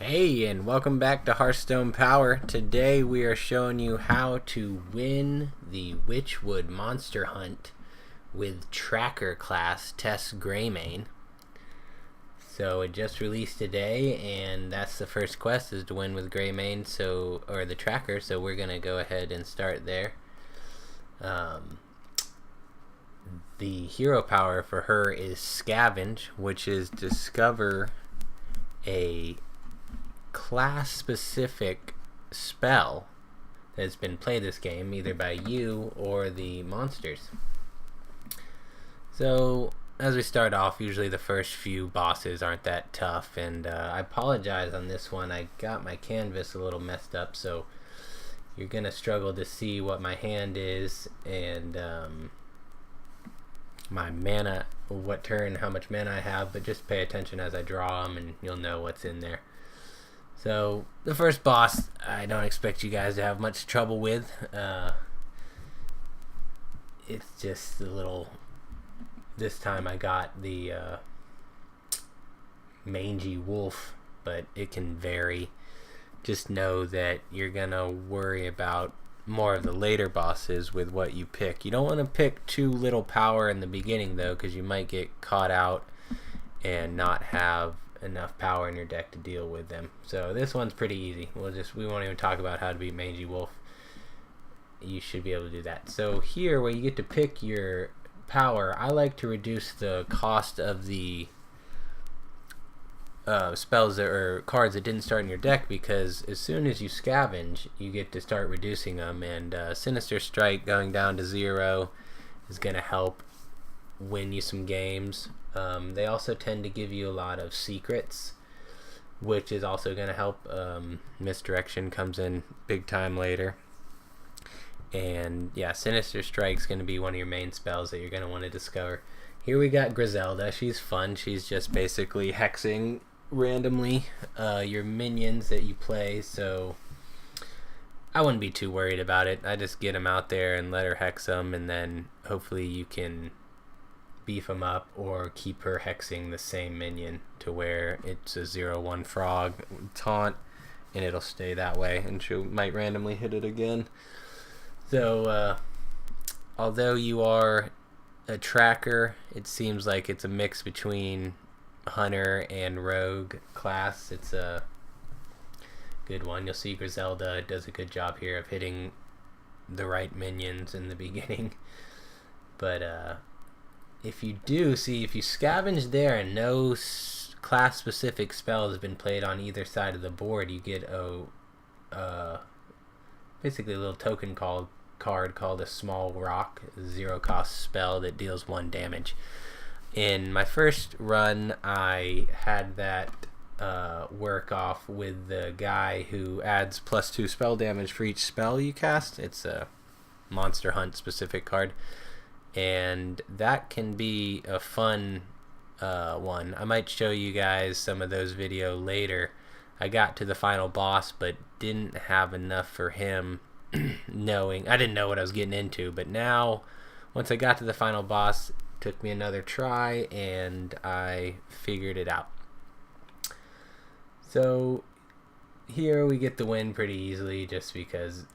Hey, and welcome back to Hearthstone Power. Today we are showing you how to win the Witchwood monster hunt with Tracker class Tess Greymane. So it just released today, and that's the first quest, is to win with Greymane, or the Tracker. So we're gonna go ahead and start there. The hero power for her is Scavange, which is discover a class-specific spell that's been played this game, either by you or the monsters. So as we start off, usually the first few bosses aren't that tough, and I apologize on this one. I got my canvas a little messed up, so you're gonna struggle to see what my hand is and my mana, what turn, how much mana I have, but just pay attention as I draw them and you'll know what's in there. So the first boss, I don't expect you guys to have much trouble with. It's just a little. This time I got the mangy wolf, but it can vary. Just know that you're gonna worry about more of the later bosses with what you pick. You don't want to pick too little power in the beginning though, because you might get caught out and not have enough power in your deck to deal with them. So this one's pretty easy. We won't even talk about how to beat Mangy Wolf. You should be able to do that. So here, where you get to pick your power, I like to reduce the cost of the spells or cards that didn't start in your deck, because as soon as you scavenge, you get to start reducing them, and Sinister Strike going down to 0 is going to help win you some games. They also tend to give you a lot of secrets, which is also going to help. Misdirection comes in big time later. And yeah, Sinister Strike's going to be one of your main spells that you're going to want to discover. Here we got Griselda. She's fun. She's just basically hexing randomly your minions that you play, so I wouldn't be too worried about it. I just get them out there and let her hex them, and then hopefully you can beef them up or keep her hexing the same minion to where it's a 0-1 frog taunt, and it'll stay that way, and she might randomly hit it again. So although you are a tracker, it seems like it's a mix between hunter and rogue class. It's a good one. You'll see Griselda does a good job here of hitting the right minions in the beginning. But if you scavenge there and no class specific spell has been played on either side of the board, you get basically a little token card called a Small Rock, 0 cost spell that deals 1 damage. In my first run, I had that work off with the guy who adds +2 spell damage for each spell you cast. It's a monster hunt specific card, and that can be a fun one. I might show you guys some of those videos later. I got to the final boss but didn't have enough for him. I didn't know what I was getting into, but now once I got to the final boss, it took me another try and I figured it out. So here we get the win pretty easily, just because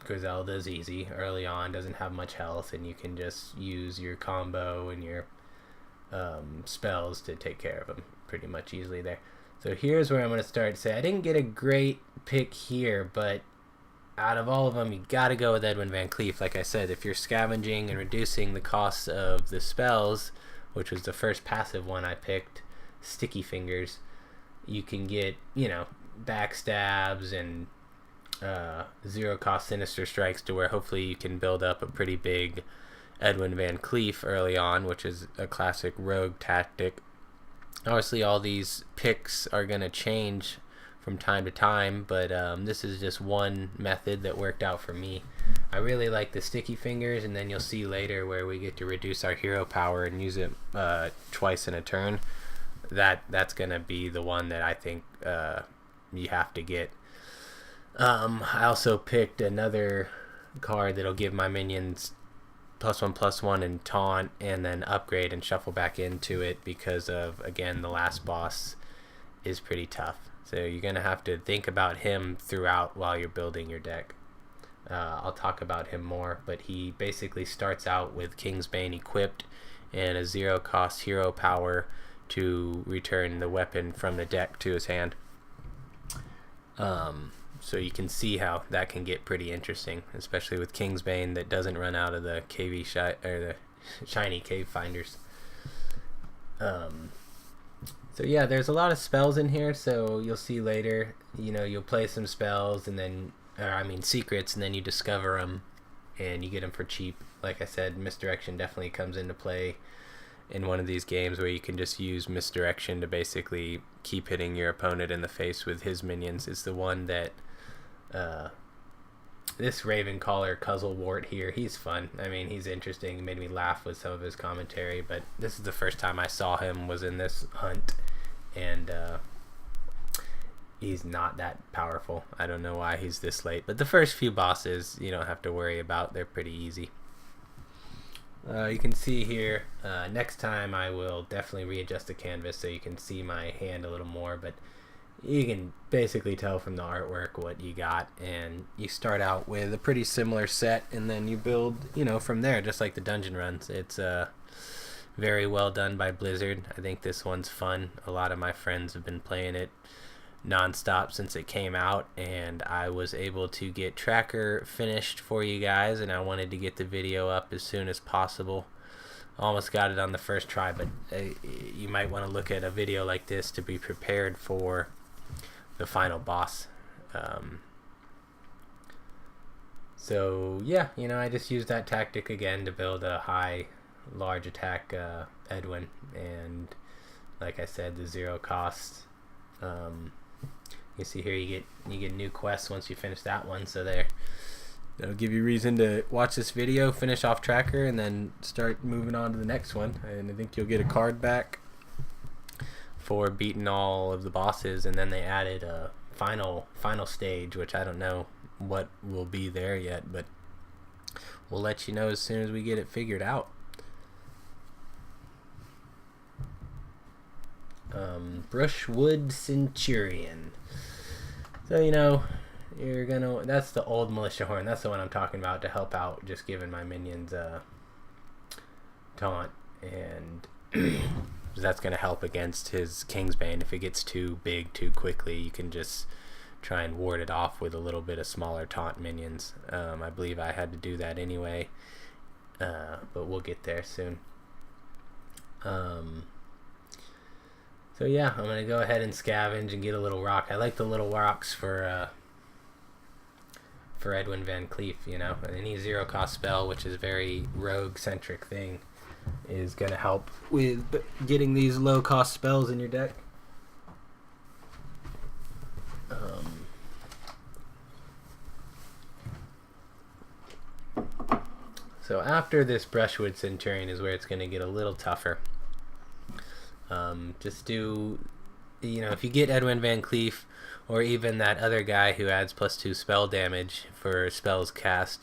Griselda's easy early on, doesn't have much health, and you can just use your combo and your spells to take care of them pretty much easily there. So here's where I'm going to start to say I didn't get a great pick here, but out of all of them, you got to go with Edwin Van Cleef. Like I said, if you're scavenging and reducing the cost of the spells, which was the first passive one I picked, Sticky Fingers, you can get, backstabs and 0 cost Sinister Strikes to where hopefully you can build up a pretty big Edwin Van Cleef early on, which is a classic rogue tactic. Obviously, all these picks are going to change from time to time, but this is just one method that worked out for me. I really like the Sticky Fingers, and then you'll see later where we get to reduce our hero power and use it twice in a turn. That's going to be the one that I think you have to get. I also picked another card that'll give my minions +1/+1 and taunt, and then upgrade and shuffle back into it because of, again, the last boss is pretty tough. So you're going to have to think about him throughout while you're building your deck. I'll talk about him more, but he basically starts out with Kingsbane equipped and a 0-cost hero power to return the weapon from the deck to his hand. So you can see how that can get pretty interesting, especially with Kingsbane that doesn't run out of the the shiny cave finders. So yeah, there's a lot of spells in here, so you'll see later, you know, you'll play some spells and then, secrets, and then you discover them and you get them for cheap. Like I said, misdirection definitely comes into play in one of these games where you can just use misdirection to basically keep hitting your opponent in the face with his minions. It's the one that this Ravencaller Cuzzlewart here, he's fun. I mean, he's interesting. He made me laugh with some of his commentary, but this is the first time I saw him was in this hunt, and he's not that powerful. I don't know why he's this late, but the first few bosses you don't have to worry about. They're pretty easy. You can see here, next time I will definitely readjust the canvas so you can see my hand a little more, but you can basically tell from the artwork what you got, and you start out with a pretty similar set and then you build, you know, from there, just like the dungeon runs. It's very well done by Blizzard. I think this one's fun. A lot of my friends have been playing it non-stop since it came out, and I was able to get Tracker finished for you guys, and I wanted to get the video up as soon as possible. Almost got it on the first try, but you might want to look at a video like this to be prepared for the final boss. So yeah, you know, I just used that tactic again to build a large attack Edwin, and like I said, the 0-cost. You see here, you get new quests once you finish that one, so that'll give you reason to watch this video, finish off Tracker, and then start moving on to the next one. And I think you'll get a card back for beating all of the bosses, and then they added a final stage, which I don't know what will be there yet, but we'll let you know as soon as we get it figured out. Brushwood Centurion. So, you know, that's the old militia horn. That's the one I'm talking about to help out, just giving my minions taunt, and that's going to help against his Kingsbane. If it gets too big too quickly, you can just try and ward it off with a little bit of smaller taunt minions. I believe I had to do that anyway, but we'll get there soon. So yeah, I'm going to go ahead and scavenge and get a little rock. I like the little rocks for Edwin Van Cleef, you know. Any 0-cost spell, which is a very rogue-centric thing, is going to help with getting these low-cost spells in your deck. So after this Brushwood Centurion is where it's going to get a little tougher. Just do, you know, if you get Edwin Van Cleef, or even that other guy who adds +2 spell damage for spells cast,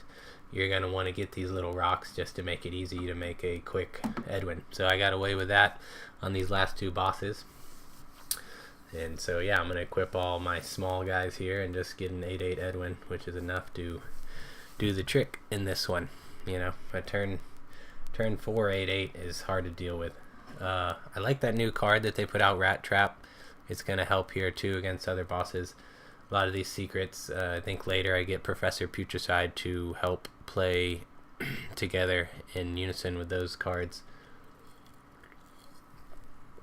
you're going to want to get these little rocks just to make it easy to make a quick Edwin. So I got away with that on these last 2 bosses. And so yeah, I'm going to equip all my small guys here and just get an 8/8 Edwin, which is enough to do the trick in this one. You know, a turn 4 8/8 is hard to deal with. I like that new card that they put out, Rat Trap. It's going to help here too against other bosses. A lot of these secrets, I think later I get Professor Putricide to help play together in unison with those cards.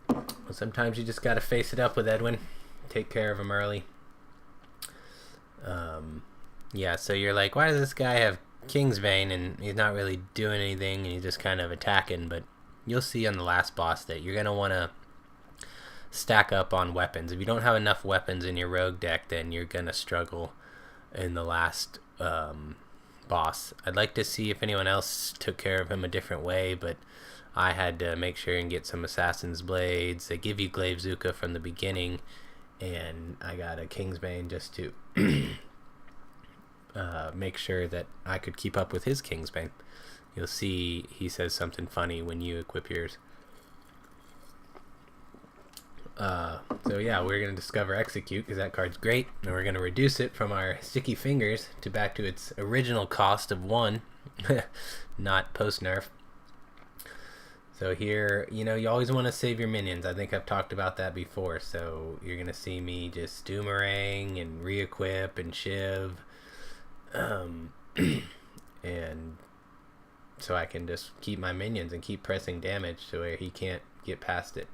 Well, sometimes you just got to face it up with Edwin. Take care of him early. Yeah, so you're like, why does this guy have Kingsbane and he's not really doing anything and he's just kind of attacking? But you'll see on the last boss that you're going to want to stack up on weapons. If you don't have enough weapons in your rogue deck, then you're going to struggle in the last boss. I'd like to see if anyone else took care of him a different way, but I had to make sure and get some Assassin's Blades. They give you Glaive Zuka from the beginning, and I got a Kingsbane just to make sure that I could keep up with his Kingsbane. You'll see he says something funny when you equip yours. So yeah, we're going to discover Execute because that card's great, and we're going to reduce it from our Sticky Fingers to back to its original cost of 1, not post-nerf. So here, you know, you always want to save your minions. I think I've talked about that before, so you're going to see me just Doomerang and re-equip and Shiv, and so I can just keep my minions and keep pressing damage to where he can't get past it.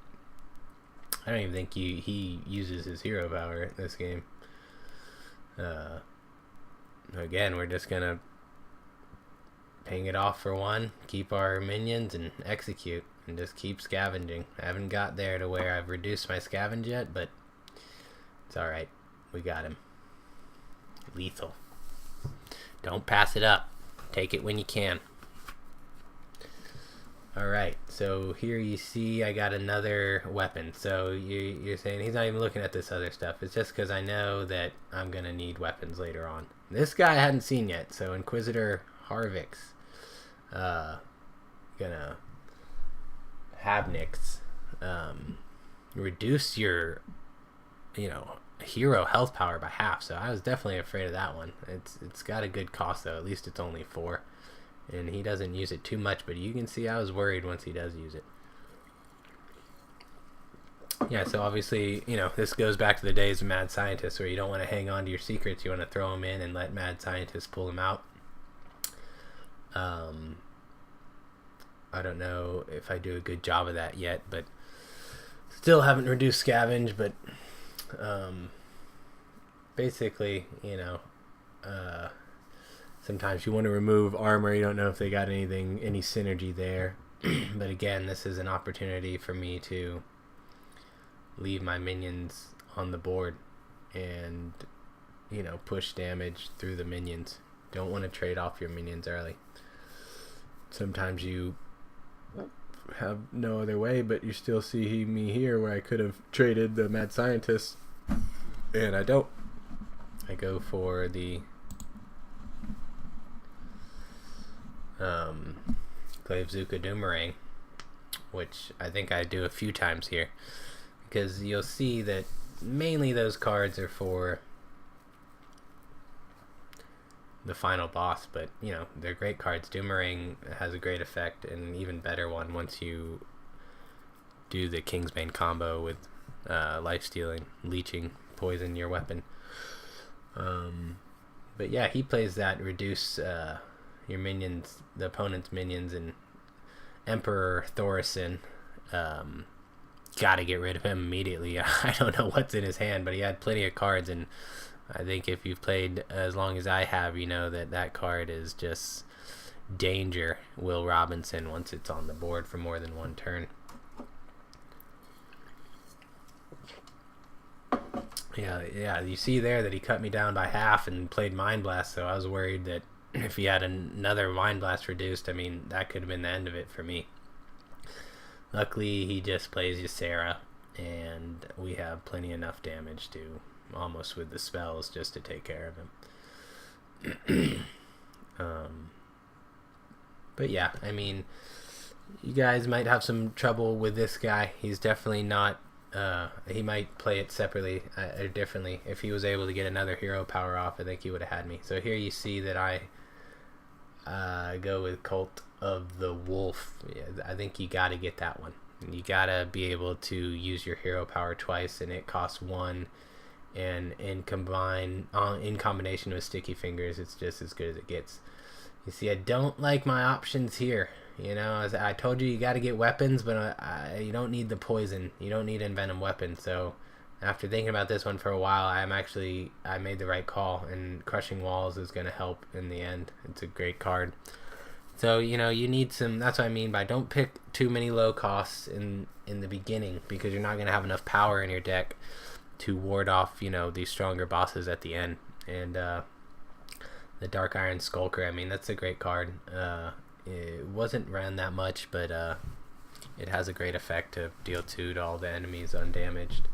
I don't even think he uses his hero power in this game. Again, we're just going to ping it off for 1, keep our minions, and execute, and just keep scavenging. I haven't got there to where I've reduced my scavenge yet, but it's alright. We got him. Lethal. Don't pass it up. Take it when you can. Alright, so here you see I got another weapon. So you're saying he's not even looking at this other stuff. It's just because I know that I'm going to need weapons later on. This guy I hadn't seen yet, so Inquisitor Harvix. Gonna Habnix. Reduce your, hero health power by half. So I was definitely afraid of that one. It's got a good cost though. At least it's only 4. And he doesn't use it too much, but you can see I was worried once he does use it. Yeah, so obviously, this goes back to the days of Mad Scientists where you don't want to hang on to your secrets. You want to throw them in and let Mad Scientists pull them out. I don't know if I do a good job of that yet, but still haven't reduced Scavenge, but basically, sometimes you want to remove armor. You don't know if they got any synergy there. But again, this is an opportunity for me to leave my minions on the board and, push damage through the minions. Don't want to trade off your minions early. Sometimes you have no other way, but you still see me here where I could have traded the Mad Scientist, and I don't. I go for the Glaive Zuka Doomerang, which I think I do a few times here, because you'll see that mainly those cards are for the final boss, but they're great cards. Doomerang has a great effect, and an even better one once you do the Kingsbane combo with life stealing, leeching, poison your weapon. But yeah, he plays that reduce your minions, the opponent's minions, and Emperor Thorison. Gotta get rid of him immediately. I don't know what's in his hand, but he had plenty of cards, and I think if you've played as long as I have, you know that card is just danger. Will Robinson once it's on the board for more than 1 turn. Yeah, you see there that he cut me down by half and played Mind Blast, so I was worried that if he had another Mind Blast reduced, that could have been the end of it for me. Luckily, he just plays Ysera, and we have plenty enough damage to almost with the spells just to take care of him. But yeah, you guys might have some trouble with this guy. He's definitely not he might play it separately or differently. If he was able to get another hero power off, I think he would have had me. So here you see that I go with Cult of the Wolf. Yeah, I think you gotta get that one. You gotta be able to use your hero power twice, and it costs 1. And in combination with Sticky Fingers, it's just as good as it gets. You see, I don't like my options here. As I told you got to get weapons, but you don't need the poison. You don't need Envenom weapon. So after thinking about this one for a while, I made the right call, and Crushing Walls is going to help in the end. It's a great card. So, you need some, that's what I mean by don't pick too many low costs in the beginning, because you're not going to have enough power in your deck to ward off, these stronger bosses at the end. And the Dark Iron Skulker, that's a great card. It wasn't ran that much, but it has a great effect to deal 2 to all the enemies undamaged.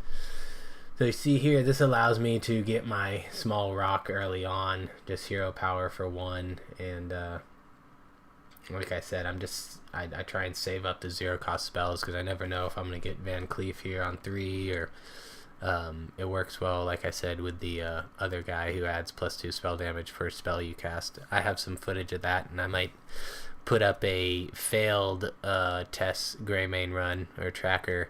So you see here, this allows me to get my small rock early on, just hero power for 1, and like I said, I try and save up the 0-cost spells because I never know if I'm going to get Van Cleef here on 3 or it works well, like I said, with the other guy who adds +2 spell damage per spell you cast. I have some footage of that, and I might put up a failed Tess Greymane run or tracker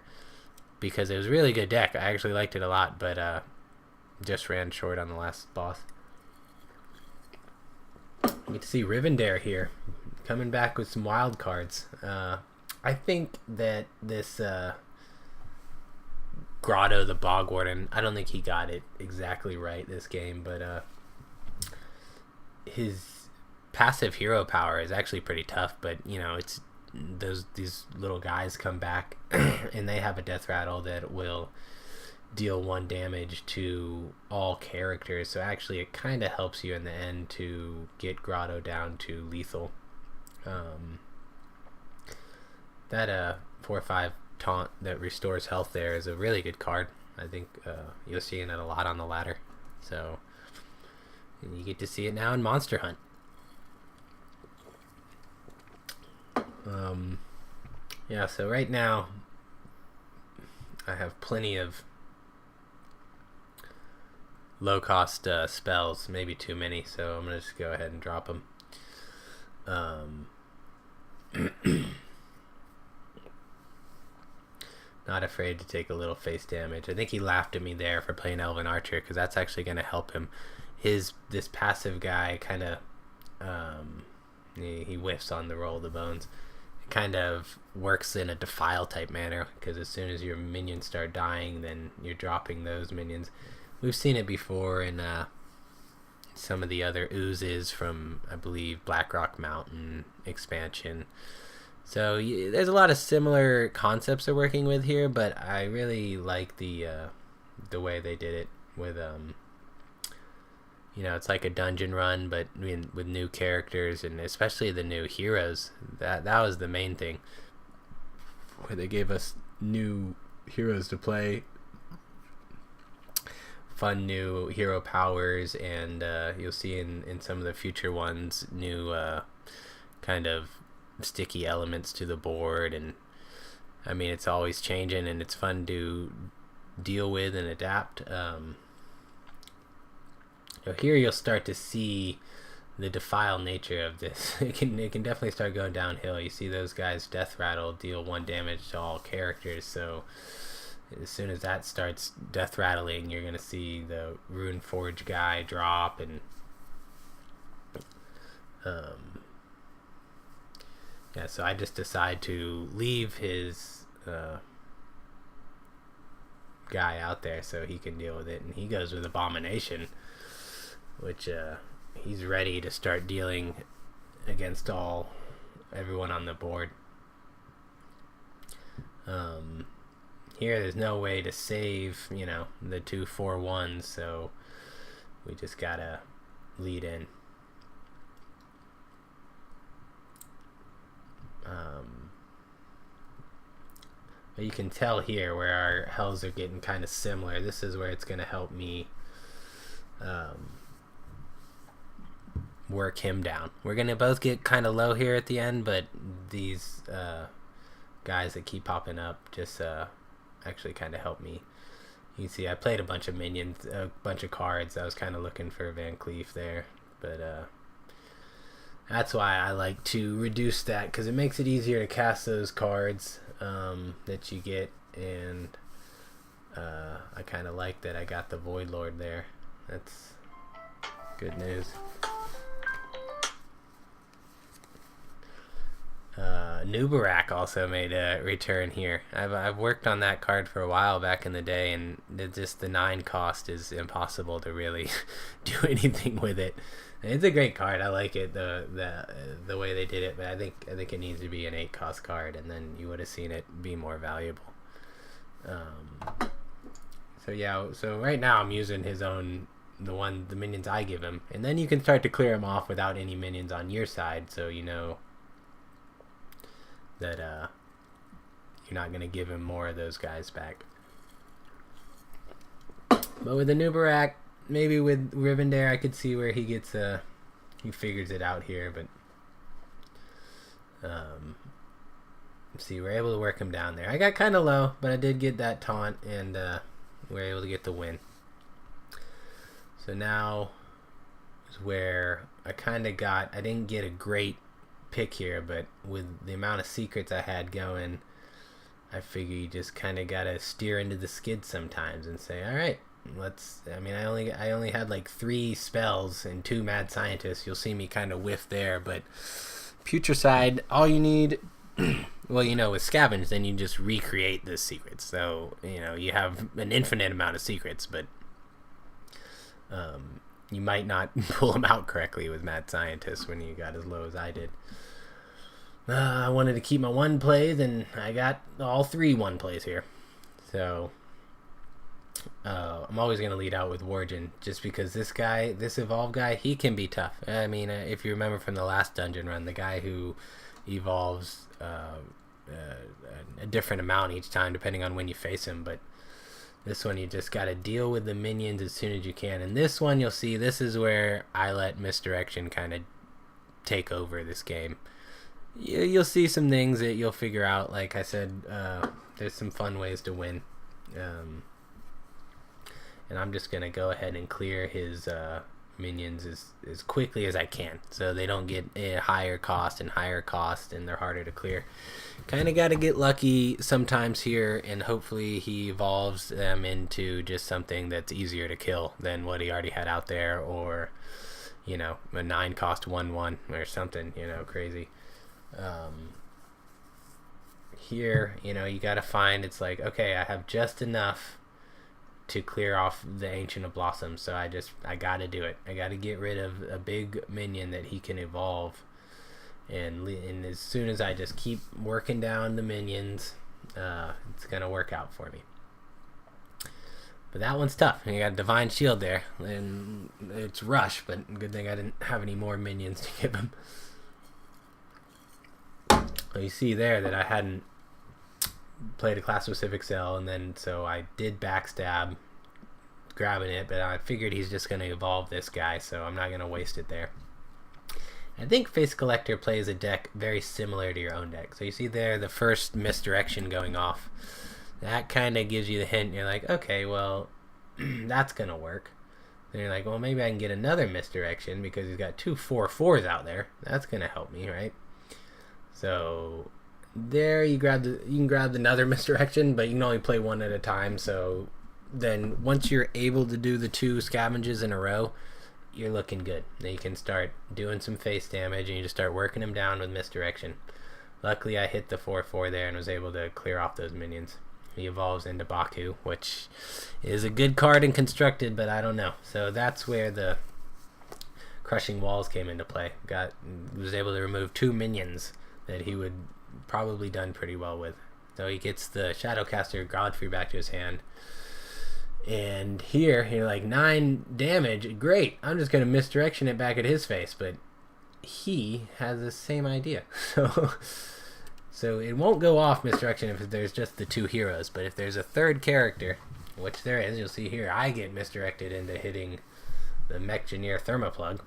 because it was a really good deck. I actually liked it a lot, but just ran short on the last boss. We get to see Rivendare here, coming back with some wild cards. I think that this Grotto the Bog Warden, I don't think he got it exactly right this game, but his passive hero power is actually pretty tough. But you know, it's these little guys come back and they have a death rattle that will deal 1 damage to all characters, so actually it kind of helps you in the end to get Grotto down to lethal. That 4/5 taunt that restores health there is a really good card. I think you're seeing it a lot on the ladder, so and you get to see it now in Monster Hunt. Yeah, so right now I have plenty of low cost spells, maybe too many, so I'm gonna just go ahead and drop them. Not afraid to take a little face damage. I think he laughed at me there for playing Elven Archer because that's actually going to help him. This passive guy kind of he whiffs on the roll of the bones. It kind of works in a defile type manner because as soon as your minions start dying, then you're dropping those minions. We've seen it before in some of the other oozes from, I believe, Blackrock Mountain expansion. So there's a lot of similar concepts they're working with here, but I really like the way they did it with it's like a dungeon run, but with new characters and especially the new heroes. That was the main thing, where they gave us new heroes to play, fun new hero powers, and you'll see in some of the future ones new kind of sticky elements to the board. And I mean, it's always changing and it's fun to deal with and adapt. Here you'll start to see the defile nature of this. It can definitely start going downhill. You see those guys death rattle, deal 1 damage to all characters, so as soon as that starts death rattling, you're gonna see the Rune Forge guy drop, and yeah, so I just decide to leave his guy out there so he can deal with it, and he goes with Abomination, which he's ready to start dealing against everyone on the board. Here there's no way to save, the 2/4/1s, so we just gotta lead in. But you can tell here where our hells are getting kind of similar. This is where it's going to help me work him down. We're going to both get kind of low here at the end, but these guys that keep popping up just actually kind of help me. You can see I played a bunch of minions, a bunch of cards. I was kind of looking for Van Cleef there, but that's why I like to reduce that, because it makes it easier to cast those cards that you get, and I kind of like that I got the Void Lord there. That's good news. Nubarak also made a return here. I've worked on that card for a while back in the day, and just the 9 cost is impossible to really do anything with it. It's a great card. I like it, the way they did it, but I think it needs to be an 8 cost card, and then you would have seen it be more valuable. So yeah, so right now I'm using the minions I give him, and then you can start to clear him off without any minions on your side, so you know that you're not going to give him more of those guys back. But with the Nubarak, maybe with Rivendare, I could see where he gets he figures it out here, but See, we're able to work him down there. I got kind of low, but I did get that taunt, and we were able to get the win. So now is where I kind of got... I didn't get a great pick here, but with the amount of secrets I had going, I figure you just kind of got to steer into the skid sometimes and say, all right, let's... I mean, I only had like 3 spells and 2 mad scientists. You'll see me kind of whiff there, but Putricide, all you need... Well, you know, with Scavange, then you just recreate the secrets. So, you know, you have an infinite amount of secrets, but you might not pull them out correctly with Mad Scientist when you got as low as I did. I wanted to keep my 1 plays, and I got all 3 1 plays here. So, I'm always going to lead out with Wargen, just because this guy, this Evolve guy, he can be tough. I mean, if you remember from the last dungeon run, the guy who evolves a different amount each time depending on when you face him, but this one you just got to deal with the minions as soon as you can. And this one, you'll see, this is where I let Misdirection kind of take over this game. You'll see some things that you'll figure out. Like I said, there's some fun ways to win, and I'm just gonna go ahead and clear his minions as quickly as I can, so they don't get a higher cost, and they're harder to clear. Kind of got to get lucky sometimes here, and hopefully he evolves them into just something that's easier to kill than what he already had out there, or, you know, a 9 cost 1/1 or something, you know, crazy. Here, you know, you got to find, it's like, okay, I have just enough to clear off the Ancient of Blossoms, so I gotta do it. I gotta get rid of a big minion that he can evolve, and as soon as I just keep working down the minions, it's gonna work out for me. But that one's tough. You got a Divine Shield there, and it's Rush, but good thing I didn't have any more minions to give him. Well, you see there that I hadn't played a class-specific cell, and then so I did backstab grabbing it, but I figured he's just going to evolve this guy, so I'm not going to waste it there. I think Face Collector plays a deck very similar to your own deck. So you see there the first Misdirection going off. That kind of gives you the hint. You're like, okay, well, that's going to work. Then you're like, well, maybe I can get another Misdirection because he's got 2 4/4s out there. That's going to help me, right? So there you can grab another Misdirection, but you can only play 1 at a time. So then once you're able to do the 2 Scavenges in a row, you're looking good. Then you can start doing some face damage, and you just start working him down with Misdirection. Luckily I hit the 4/4 there and was able to clear off those minions. He evolves into Baku, which is a good card and constructed, but I don't know. So that's where the Crushing Walls came into play. Was able to remove 2 minions that he would probably done pretty well with. So he gets the Shadowcaster Godfrey back to his hand. And here, you're like, 9 damage, great. I'm just going to Misdirection it back at his face. But he has the same idea. So it won't go off Misdirection if there's just the 2 heroes. But if there's a 3rd character, which there is, you'll see here, I get misdirected into hitting the Mechgineer Thermoplug.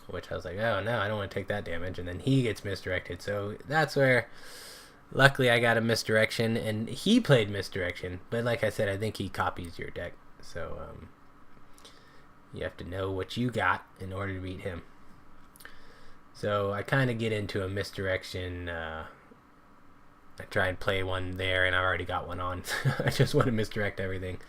Which I was like, oh no, I don't want to take that damage. And then he gets misdirected. So that's where, luckily, I got a Misdirection, and he played Misdirection. But like I said, I think he copies your deck. So you have to know what you got in order to beat him. So I kind of get into a Misdirection. I try and play one there, and I already got one on. I just want to misdirect everything.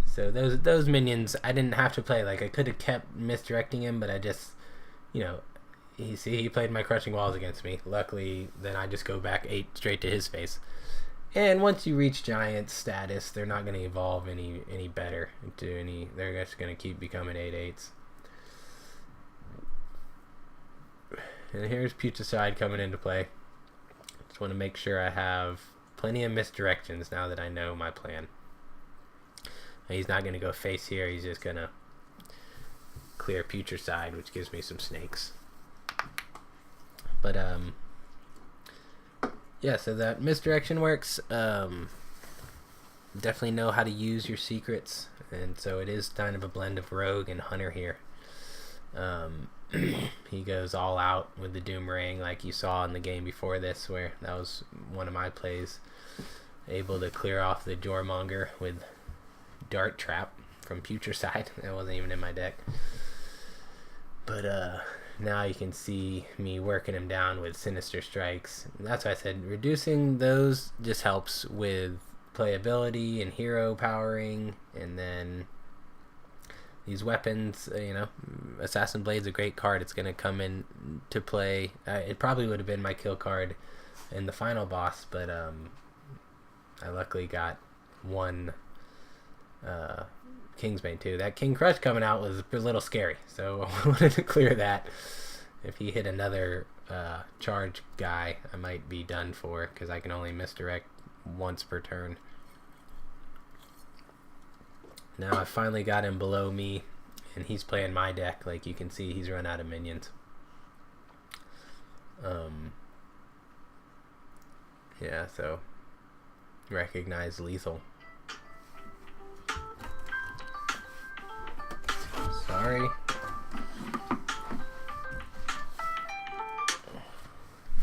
So those minions, I didn't have to play. Like, I could have kept misdirecting him, but I just, you know, he played my Crushing Walls against me. Luckily, then I just go back 8 straight to his face. And once you reach Giant status, they're not going to evolve any better into any. They're just going to keep becoming 8/8s. And here's Putricide coming into play. Just want to make sure I have plenty of misdirections now that I know my plan. He's not going to go face here. He's just going to clear Putricide, which gives me some snakes. But, yeah, so that misdirection works. Definitely know how to use your secrets. And so it is kind of a blend of Rogue and Hunter here. he goes all out with the Doom Ring like you saw in the game before this, where that was one of my plays. Able to clear off the Jormonger with Dart Trap from Future Side. That wasn't even in my deck. But now you can see me working him down with Sinister Strikes. And that's why I said reducing those just helps with playability and hero powering. And then these weapons, Assassin Blade's a great card. It's going to come in to play. It probably would have been my kill card in the final boss, but I luckily got one Kingsbane too. That King Crush coming out was a little scary, so I wanted to clear that. If he hit another charge guy, I might be done for, because I can only misdirect once per turn. Now I finally got him below me, and he's playing my deck. Like you can see, he's run out of minions. Yeah, so recognize lethal. Sorry.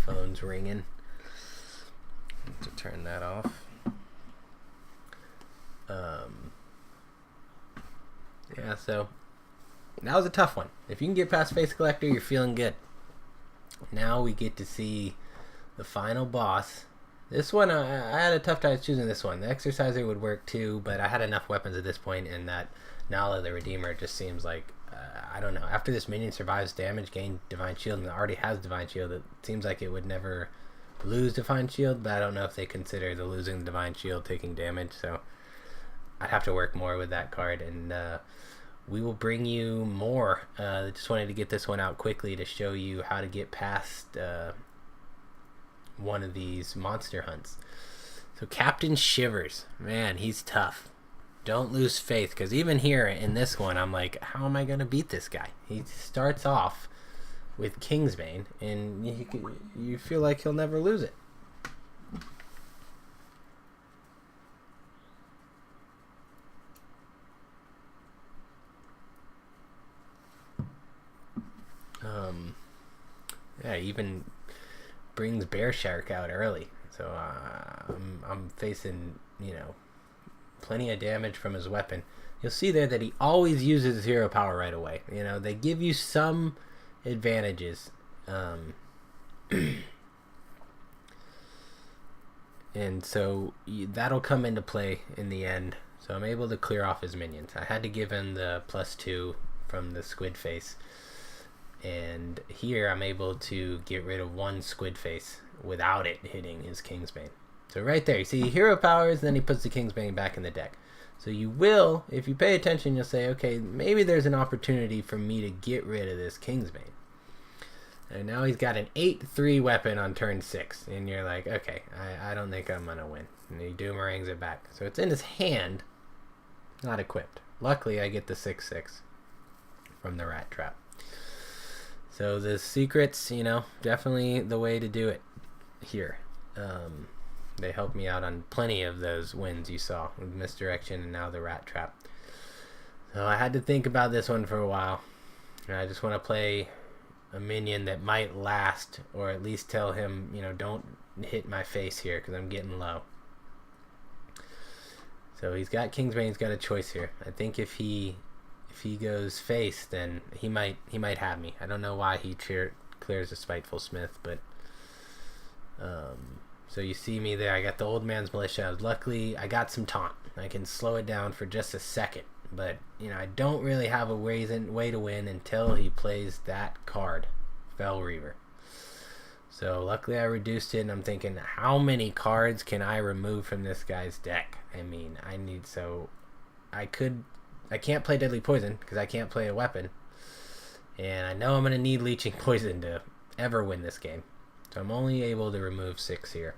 Phone's ringing. Need to turn that off. Yeah, so that was a tough one. If you can get past Face Collector, you're feeling good. Now we get to see the final boss. This one, I had a tough time choosing this one. The Exorciser would work too, but I had enough weapons at this point, and that Nala the Redeemer just seems like, I don't know. After this minion survives damage, gain Divine Shield, and it already has Divine Shield, it seems like it would never lose Divine Shield, but I don't know if they consider the losing the Divine Shield taking damage, so I'd have to work more with that card, and we will bring you more. Just wanted to get this one out quickly to show you how to get past one of these monster hunts. So Captain Shivers, man, he's tough. Don't lose faith, because even here in this one, I'm like, how am I going to beat this guy? He starts off with Kingsbane, and you feel like he'll never lose it. Yeah, even brings Bear Shark out early, so I'm facing plenty of damage from his weapon. You'll see there that he always uses hero power right away. They give you some advantages, and so that'll come into play in the end. So I'm able to clear off his minions. I had to give him the +2 from the squid face, and here I'm able to get rid of one squid face without it hitting his Kingsbane. So right there, you see hero powers, then he puts the Kingsbane back in the deck. So you will, if you pay attention, you'll say, okay, maybe there's an opportunity for me to get rid of this Kingsbane. And now he's got an 8/3 weapon on turn 6, and you're like, okay, I don't think I'm gonna win. And he doomerangs it back. So it's in his hand, not equipped. Luckily, I get the 6/6 from the Rat Trap. So the secrets, definitely the way to do it here. They helped me out on plenty of those wins you saw with Misdirection and now the Rat Trap. So I had to think about this one for a while. I just want to play a minion that might last, or at least tell him, don't hit my face here because I'm getting low. So he's got Kingsbane, he's got a choice here. I think if he goes face, then he might have me. I don't know why he clears a Spiteful Smith, but so you see me there. I got the Old Man's Militia. Luckily, I got some taunt. I can slow it down for just a second, but I don't really have a way to win until he plays that card, Fell Reaver. So luckily I reduced it, and I'm thinking, how many cards can I remove from this guy's deck? I mean, I can't play Deadly Poison because I can't play a weapon, and I know I'm going to need Leeching Poison to ever win this game. So I'm only able to remove 6 here,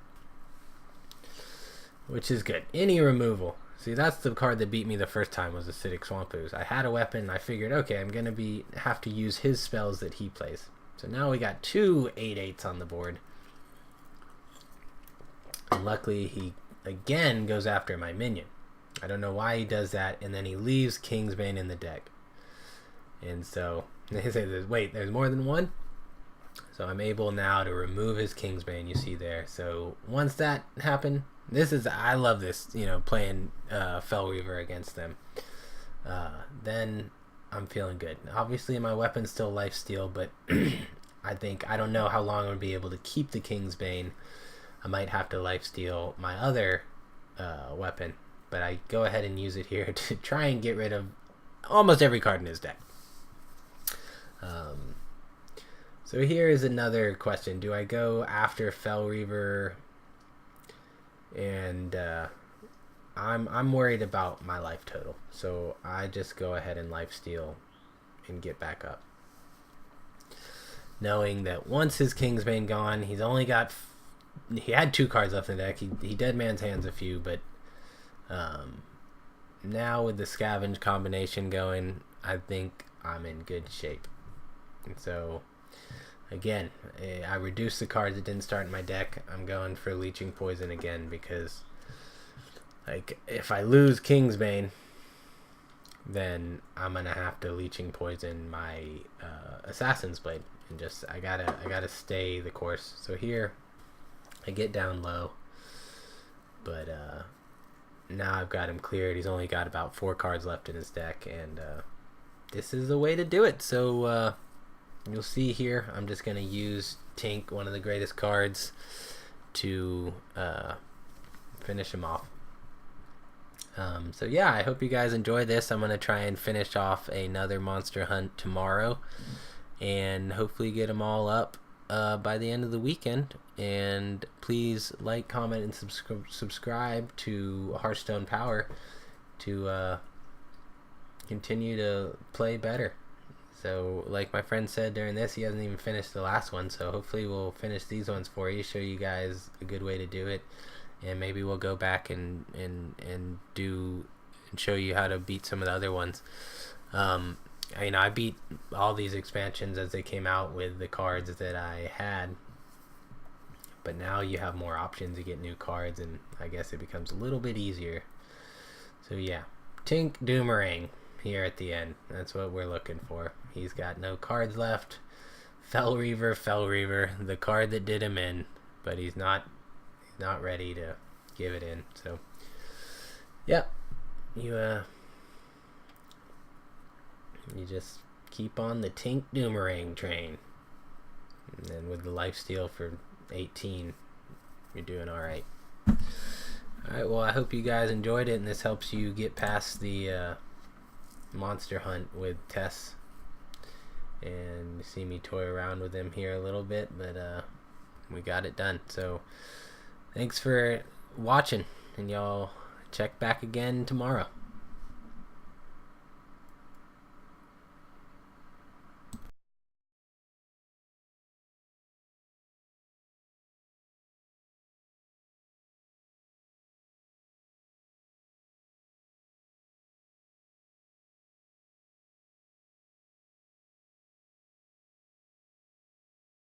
which is good. Any removal. See, that's the card that beat me the first time, was Acidic Swamp Ooze. I had a weapon, and I figured, okay, I'm going to have to use his spells that he plays. So now we got 2 8/8s on the board. And luckily, he again goes after my minion. I don't know why he does that, and then he leaves Kingsbane in the deck. And so They say, wait, there's more than one? So I'm able now to remove his Kingsbane, you see there. So once that happened, I love this, playing Fel Reaver against them. Then I'm feeling good. Obviously my weapon's still lifesteal, but I don't know how long I'm going to be able to keep the Kingsbane. I might have to lifesteal my other weapon, but I go ahead and use it here to try and get rid of almost every card in his deck. So here is another question. Do I go after Fel Reaver? And I'm worried about my life total. So I just go ahead and lifesteal and get back up. Knowing that once his Kingsbane gone, he had 2 cards left in the deck. He dead man's hands a few, but now with the Scavenge combination going, I think I'm in good shape. And so again, I reduced the cards that didn't start in my deck. I'm going for Leeching Poison again because, like, if I lose Kingsbane, then I'm gonna have to Leeching Poison my Assassin's Blade, and I gotta stay the course. So here, I get down low, but now I've got him cleared. He's only got about 4 cards left in his deck, and this is the way to do it. So you'll see here, I'm just going to use Tink, one of the greatest cards, to finish him off. So yeah, I hope you guys enjoy this. I'm going to try and finish off another monster hunt tomorrow, and hopefully get them all up by the end of the weekend. And please like, comment, and subscribe to Hearthstone Power to continue to play better. So like my friend said during this, he hasn't even finished the last one, so hopefully we'll finish these ones for you, show you guys a good way to do it, and maybe we'll go back and show you how to beat some of the other ones. I beat all these expansions as they came out with the cards that I had, but now you have more options to get new cards, and I guess it becomes a little bit easier. So yeah, Tink Doomerang here at the end. That's what we're looking for. He's got no cards left. Fel Reaver, the card that did him in, but he's not ready to give it in. So yeah, you just keep on the Tink Doomerang train, and then with the lifesteal for 18, you're doing all right. Alright, well, I hope you guys enjoyed it, and this helps you get past the monster hunt with Tess, and see me toy around with him here a little bit, but we got it done. So thanks for watching, and y'all check back again tomorrow.